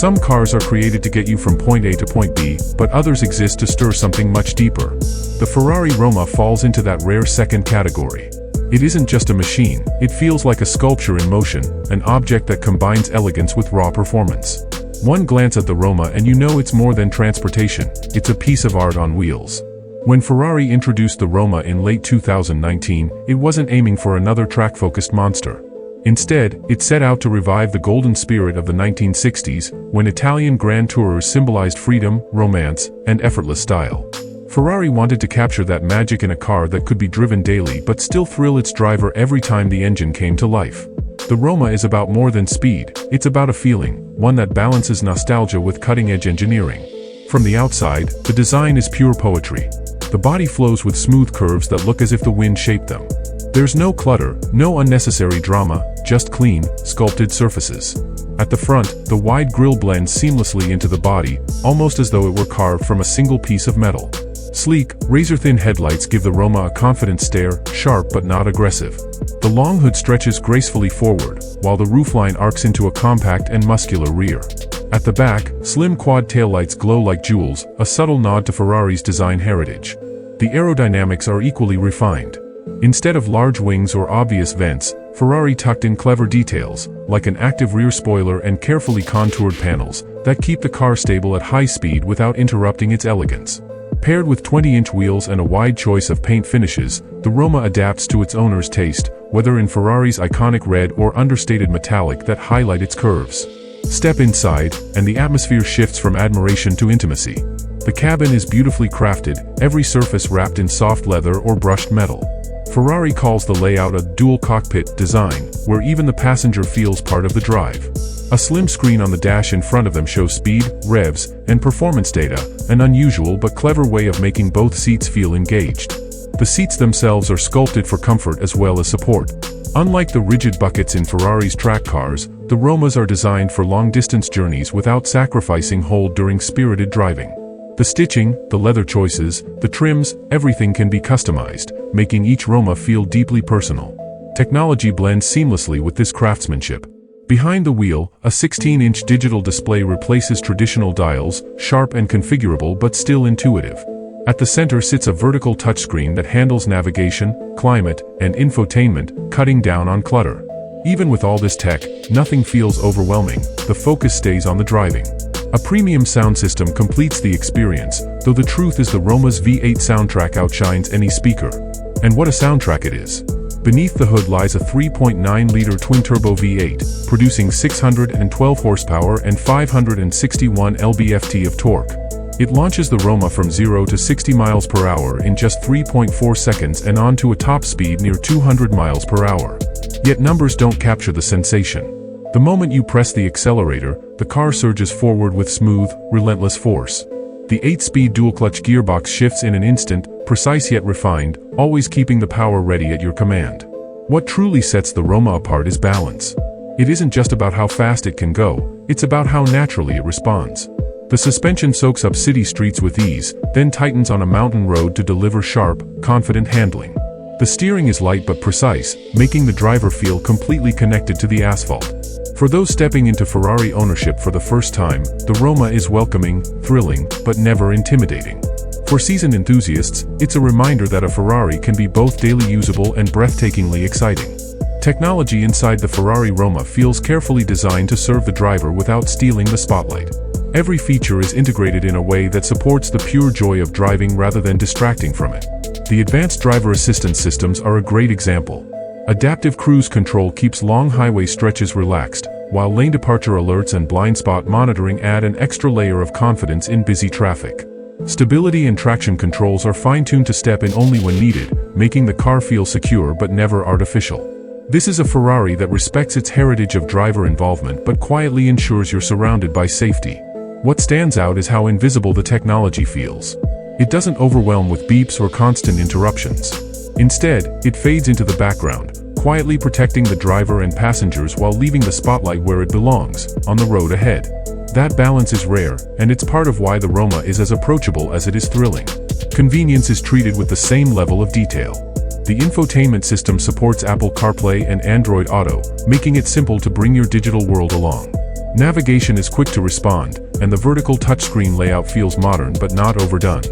Some cars are created to get you from point A to point B, but others exist to stir something much deeper. The Ferrari Roma falls into that rare second category. It isn't just a machine, it feels like a sculpture in motion, an object that combines elegance with raw performance. One glance at the Roma and you know it's more than transportation, it's a piece of art on wheels. When Ferrari introduced the Roma in late 2019, it wasn't aiming for another track-focused monster. Instead, it set out to revive the golden spirit of the 1960s, when Italian Grand Tourers symbolized freedom, romance, and effortless style. Ferrari wanted to capture that magic in a car that could be driven daily but still thrill its driver every time the engine came to life. The Roma is about more than speed, it's about a feeling, one that balances nostalgia with cutting-edge engineering. From the outside, the design is pure poetry. The body flows with smooth curves that look as if the wind shaped them. There's no clutter, no unnecessary drama, just clean, sculpted surfaces. At the front, the wide grille blends seamlessly into the body, almost as though it were carved from a single piece of metal. Sleek, razor-thin headlights give the Roma a confident stare, sharp but not aggressive. The long hood stretches gracefully forward, while the roofline arcs into a compact and muscular rear. At the back, slim quad taillights glow like jewels, a subtle nod to Ferrari's design heritage. The aerodynamics are equally refined. Instead of large wings or obvious vents, Ferrari tucked in clever details, like an active rear spoiler and carefully contoured panels, that keep the car stable at high speed without interrupting its elegance. Paired with 20-inch wheels and a wide choice of paint finishes, the Roma adapts to its owner's taste, whether in Ferrari's iconic red or understated metallic that highlight its curves. Step inside, and the atmosphere shifts from admiration to intimacy. The cabin is beautifully crafted, every surface wrapped in soft leather or brushed metal. Ferrari calls the layout a dual cockpit design, where even the passenger feels part of the drive. A slim screen on the dash in front of them shows speed, revs, and performance data, an unusual but clever way of making both seats feel engaged. The seats themselves are sculpted for comfort as well as support. Unlike the rigid buckets in Ferrari's track cars, the Romas are designed for long-distance journeys without sacrificing hold during spirited driving. The stitching, the leather choices, the trims, everything can be customized, making each Roma feel deeply personal. Technology blends seamlessly with this craftsmanship. Behind the wheel, a 16-inch digital display replaces traditional dials, sharp and configurable but still intuitive. At the center sits a vertical touchscreen that handles navigation, climate, and infotainment, cutting down on clutter. Even with all this tech, nothing feels overwhelming, the focus stays on the driving. A premium sound system completes the experience, though the truth is the Roma's V8 soundtrack outshines any speaker. And what a soundtrack it is! Beneath the hood lies a 3.9-liter twin-turbo V8, producing 612 horsepower and 561 lb-ft of torque. It launches the Roma from 0 to 60 miles per hour in just 3.4 seconds and onto a top speed near 200 miles per hour. Yet numbers don't capture the sensation. The moment you press the accelerator, the car surges forward with smooth, relentless force. The 8-speed dual-clutch gearbox shifts in an instant, precise yet refined, always keeping the power ready at your command. What truly sets the Roma apart is balance. It isn't just about how fast it can go, it's about how naturally it responds. The suspension soaks up city streets with ease, then tightens on a mountain road to deliver sharp, confident handling. The steering is light but precise, making the driver feel completely connected to the asphalt. For those stepping into Ferrari ownership for the first time, the Roma is welcoming, thrilling, but never intimidating. For seasoned enthusiasts, it's a reminder that a Ferrari can be both daily usable and breathtakingly exciting. Technology inside the Ferrari Roma feels carefully designed to serve the driver without stealing the spotlight. Every feature is integrated in a way that supports the pure joy of driving rather than distracting from it. The advanced driver assistance systems are a great example. Adaptive cruise control keeps long highway stretches relaxed, while lane departure alerts and blind spot monitoring add an extra layer of confidence in busy traffic. Stability and traction controls are fine-tuned to step in only when needed, making the car feel secure but never artificial. This is a Ferrari that respects its heritage of driver involvement but quietly ensures you're surrounded by safety. What stands out is how invisible the technology feels. It doesn't overwhelm with beeps or constant interruptions. Instead, it fades into the background, quietly protecting the driver and passengers while leaving the spotlight where it belongs, on the road ahead. That balance is rare, and it's part of why the Roma is as approachable as it is thrilling. Convenience is treated with the same level of detail. The infotainment system supports Apple CarPlay and Android Auto, making it simple to bring your digital world along. Navigation is quick to respond, and the vertical touchscreen layout feels modern but not overdone.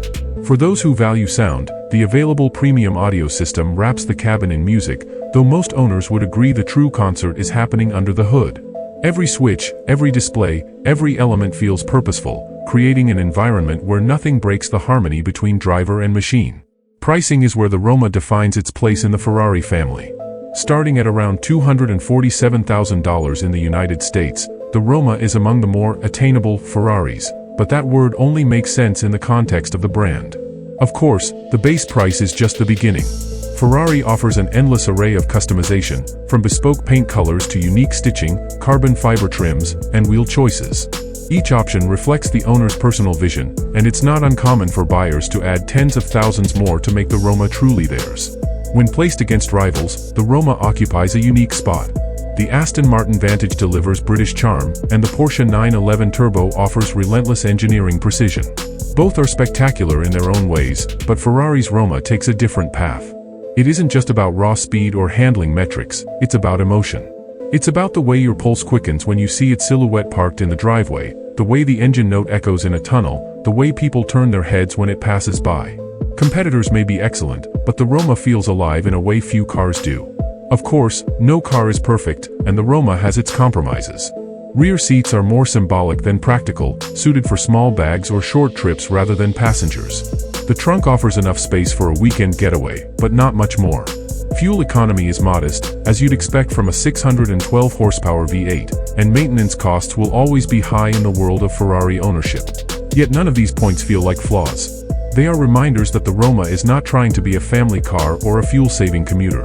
For those who value sound, the available premium audio system wraps the cabin in music, though most owners would agree the true concert is happening under the hood. Every switch, every display, every element feels purposeful, creating an environment where nothing breaks the harmony between driver and machine. Pricing is where the Roma defines its place in the Ferrari family. Starting at around $247,000 in the United States, the Roma is among the more attainable Ferraris, but that word only makes sense in the context of the brand. Of course, the base price is just the beginning. Ferrari offers an endless array of customization, from bespoke paint colors to unique stitching, carbon fiber trims, and wheel choices. Each option reflects the owner's personal vision, and it's not uncommon for buyers to add tens of thousands more to make the Roma truly theirs. When placed against rivals, the Roma occupies a unique spot. The Aston Martin Vantage delivers British charm, and the Porsche 911 Turbo offers relentless engineering precision. Both are spectacular in their own ways, but Ferrari's Roma takes a different path. It isn't just about raw speed or handling metrics, it's about emotion. It's about the way your pulse quickens when you see its silhouette parked in the driveway, the way the engine note echoes in a tunnel, the way people turn their heads when it passes by. Competitors may be excellent, but the Roma feels alive in a way few cars do. Of course, no car is perfect, and the Roma has its compromises. Rear seats are more symbolic than practical, suited for small bags or short trips rather than passengers. The trunk offers enough space for a weekend getaway, but not much more. Fuel economy is modest, as you'd expect from a 612 horsepower V8, and maintenance costs will always be high in the world of Ferrari ownership. Yet none of these points feel like flaws. They are reminders that the Roma is not trying to be a family car or a fuel-saving commuter.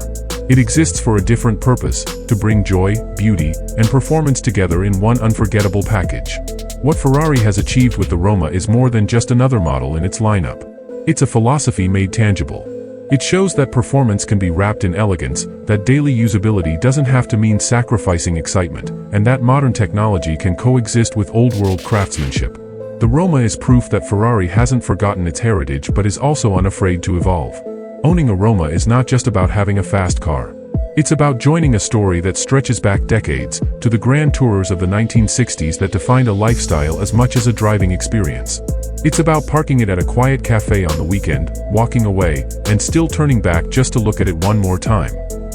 It exists for a different purpose, to bring joy, beauty, and performance together in one unforgettable package. What Ferrari has achieved with the Roma is more than just another model in its lineup. It's a philosophy made tangible. It shows that performance can be wrapped in elegance, that daily usability doesn't have to mean sacrificing excitement, and that modern technology can coexist with old-world craftsmanship. The Roma is proof that Ferrari hasn't forgotten its heritage but is also unafraid to evolve. Owning a Roma is not just about having a fast car. It's about joining a story that stretches back decades, to the grand tours of the 1960s that defined a lifestyle as much as a driving experience. It's about parking it at a quiet cafe on the weekend, walking away, and still turning back just to look at it one more time.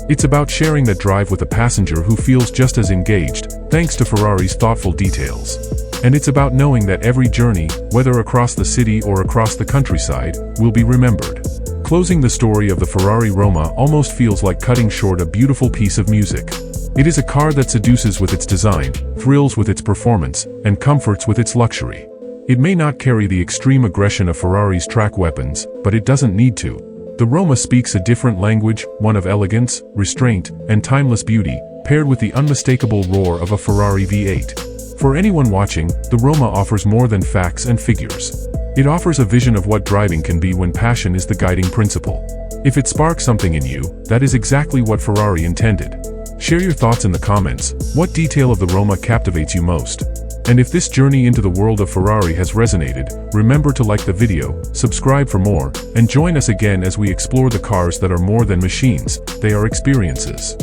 It's about sharing that drive with a passenger who feels just as engaged, thanks to Ferrari's thoughtful details. And it's about knowing that every journey, whether across the city or across the countryside, will be remembered. Closing the story of the Ferrari Roma almost feels like cutting short a beautiful piece of music. It is a car that seduces with its design, thrills with its performance, and comforts with its luxury. It may not carry the extreme aggression of Ferrari's track weapons, but it doesn't need to. The Roma speaks a different language, one of elegance, restraint, and timeless beauty, paired with the unmistakable roar of a Ferrari V8. For anyone watching, the Roma offers more than facts and figures. It offers a vision of what driving can be when passion is the guiding principle. If it sparks something in you, that is exactly what Ferrari intended. Share your thoughts in the comments. What detail of the Roma captivates you most? And if this journey into the world of Ferrari has resonated, remember to like the video, subscribe for more, and join us again as we explore the cars that are more than machines, they are experiences.